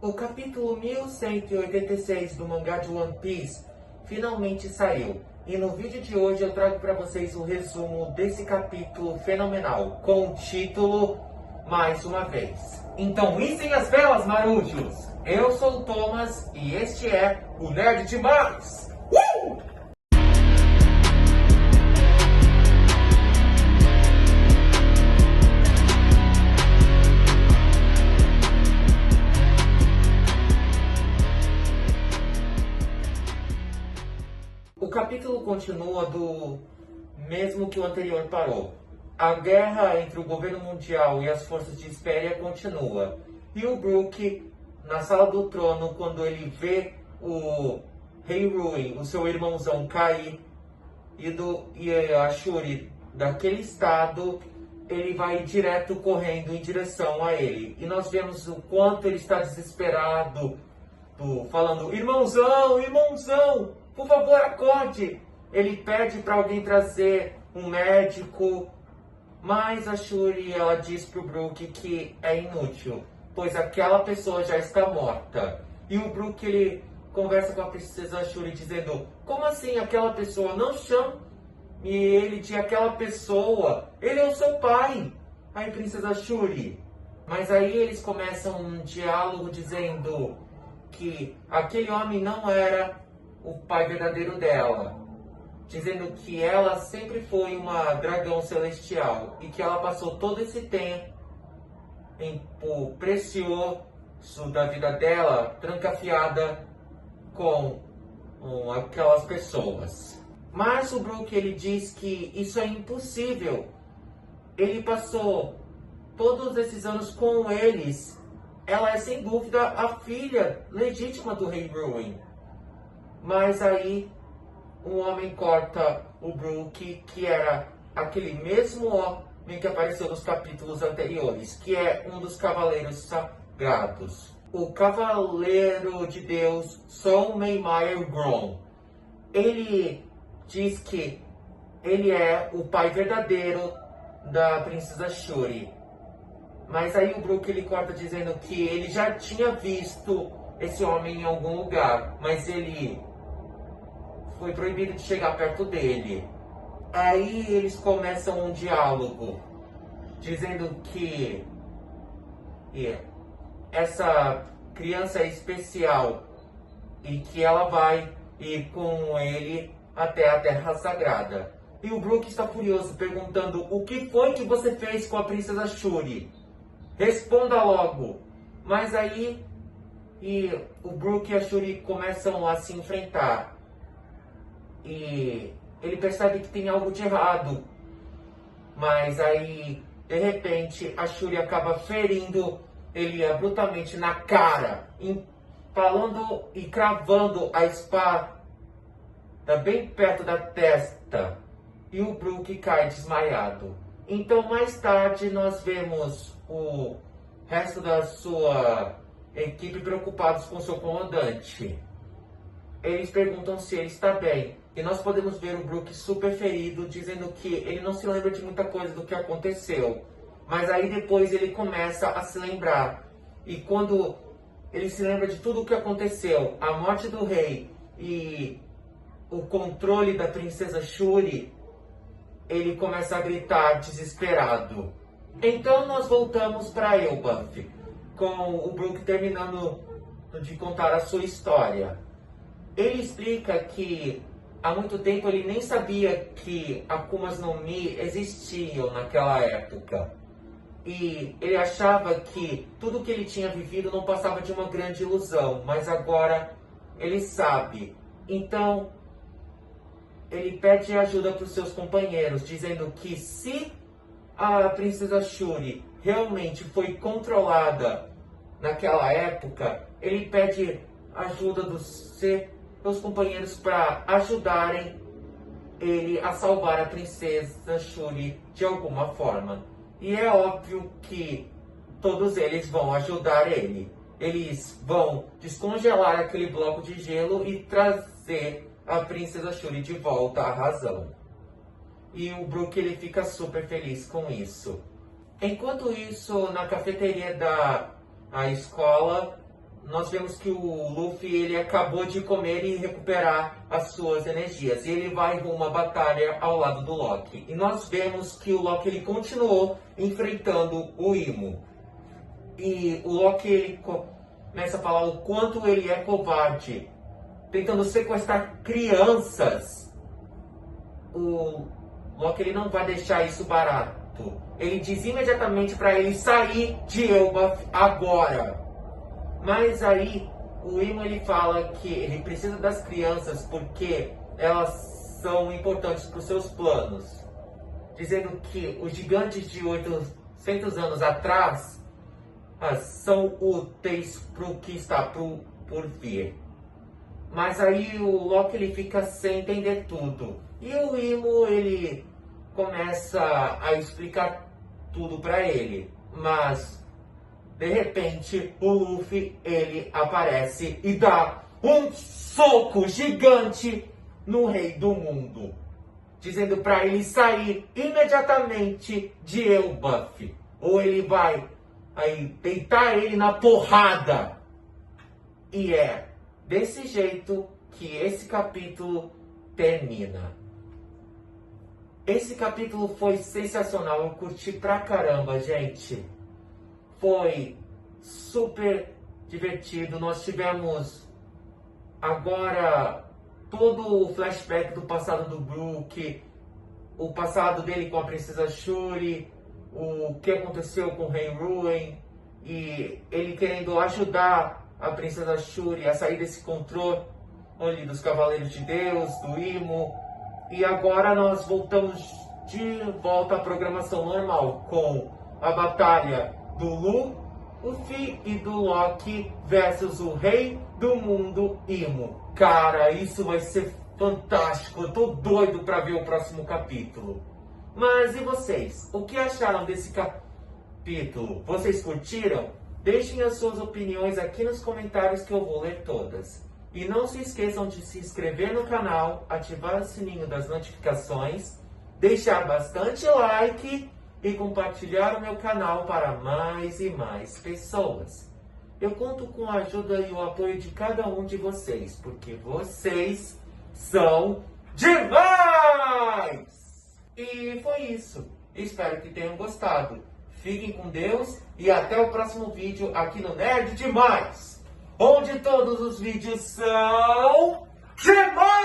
O capítulo 1186 do mangá de One Piece finalmente saiu. E no vídeo de hoje eu trago para vocês o resumo desse capítulo fenomenal, com o título Mais Uma Vez. Então issem as velas, marujos! Eu sou o Thomas e este é o Nerd Demais! O capítulo continua do mesmo que o anterior parou. A guerra entre o governo mundial e as forças de Espéria continua. E o Brook, na sala do trono, quando ele vê o Rei Ruin, o seu irmãozão, cair, e a Shuri daquele estado, ele vai direto correndo em direção a ele. E nós vemos o quanto ele está desesperado, falando: irmãozão, irmãozão, por favor, acorde. Ele pede para alguém trazer um médico, mas a Shuri, ela diz pro Brook que é inútil, pois aquela pessoa já está morta. E o Brook, ele conversa com a princesa Shuri dizendo: como assim aquela pessoa? Não chame ele de aquela pessoa, ele é o seu pai. Aí, princesa Shuri. Mas aí eles começam um diálogo dizendo que aquele homem não era o pai verdadeiro dela, dizendo que ela sempre foi uma dragão celestial e que ela passou todo esse tempo precioso da vida dela trancafiada com aquelas pessoas. Mas o Brook, ele diz que isso é impossível. Ele passou todos esses anos com eles. Ela é sem dúvida a filha legítima do Rei Ruin. Mas aí um homem corta o Brook, que era aquele mesmo homem que apareceu nos capítulos anteriores, que é um dos cavaleiros sagrados. O cavaleiro de Deus, Sol Maymeyer Grom. Ele diz que ele é o pai verdadeiro da princesa Shuri. Mas aí o Brook, ele corta dizendo que ele já tinha visto esse homem em algum lugar, mas ele foi proibido de chegar perto dele. Aí eles começam um diálogo, dizendo que essa criança é especial e que ela vai ir com ele até a Terra Sagrada. E o Brook está furioso, perguntando: o que foi que você fez com a princesa Shuri? Responda logo. Mas aí o Brook e a Shuri começam a se enfrentar. E ele percebe que tem algo de errado. Mas aí, de repente, a Shuri acaba ferindo ele brutalmente na cara, falando e cravando a espada bem perto da testa. E o Brook cai desmaiado. Então, mais tarde, nós vemos o resto da sua equipe preocupados com seu comandante. Eles perguntam se ele está bem. E nós podemos ver o Brook super ferido, dizendo que ele não se lembra de muita coisa do que aconteceu. Mas aí depois ele começa a se lembrar. E quando ele se lembra de tudo o que aconteceu, a morte do rei e o controle da princesa Shuri, ele começa a gritar desesperado. Então nós voltamos para Elbaf, com o Brook terminando de contar a sua história. Ele explica que há muito tempo ele nem sabia que Akumas no Mi existiam naquela época. E ele achava que tudo que ele tinha vivido não passava de uma grande ilusão, mas agora ele sabe. Então ele pede ajuda para os seus companheiros, dizendo que se a princesa Shuri realmente foi controlada naquela época, ele pede ajuda dos seus companheiros para ajudarem ele a salvar a princesa Shuri de alguma forma. E é óbvio que todos eles vão ajudar ele. Eles vão descongelar aquele bloco de gelo e trazer a princesa Shuri de volta à razão. E o Brook, ele fica super feliz com isso. Enquanto isso, na cafeteria da escola, nós vemos que o Luffy ele acabou de comer e recuperar as suas energias. E ele vai rumo à batalha ao lado do Loki. E nós vemos que o Loki ele continuou enfrentando o Imo. E o Loki ele começa a falar o quanto ele é covarde, tentando sequestrar crianças. O Loki ele não vai deixar isso barato. Ele diz imediatamente para ele sair de Elbaf agora. Mas aí o Imo ele fala que ele precisa das crianças porque elas são importantes para os seus planos. Dizendo que os gigantes de 800 anos atrás são úteis para o que está por vir. Mas aí o Loki ele fica sem entender tudo. E o Imo ele começa a explicar tudo para ele. Mas de repente o Luffy ele aparece e dá um soco gigante no Rei do Mundo, dizendo para ele sair imediatamente de Elbaf, ou ele vai aí deitar ele na porrada. E é desse jeito que esse capítulo termina. Esse capítulo foi sensacional, eu curti pra caramba, gente. Foi super divertido. Nós tivemos agora todo o flashback do passado do Brook, o passado dele com a Princesa Shuri, o que aconteceu com o Rei Ruin, e ele querendo ajudar a Princesa Shuri a sair desse controle dos Cavaleiros de Deus, do Imo. E agora nós voltamos de volta à programação normal, com a batalha do Luffy e do Loki versus o Rei do Mundo Imo. Cara, isso vai ser fantástico. Eu tô doido pra ver o próximo capítulo. Mas e vocês? O que acharam desse capítulo? Vocês curtiram? Deixem as suas opiniões aqui nos comentários que eu vou ler todas. E não se esqueçam de se inscrever no canal, ativar o sininho das notificações, deixar bastante like e compartilhar o meu canal para mais e mais pessoas. Eu conto com a ajuda e o apoio de cada um de vocês, porque vocês são demais! E foi isso. Espero que tenham gostado. Fiquem com Deus e até o próximo vídeo aqui no Nerd Demais, onde todos os vídeos são demais!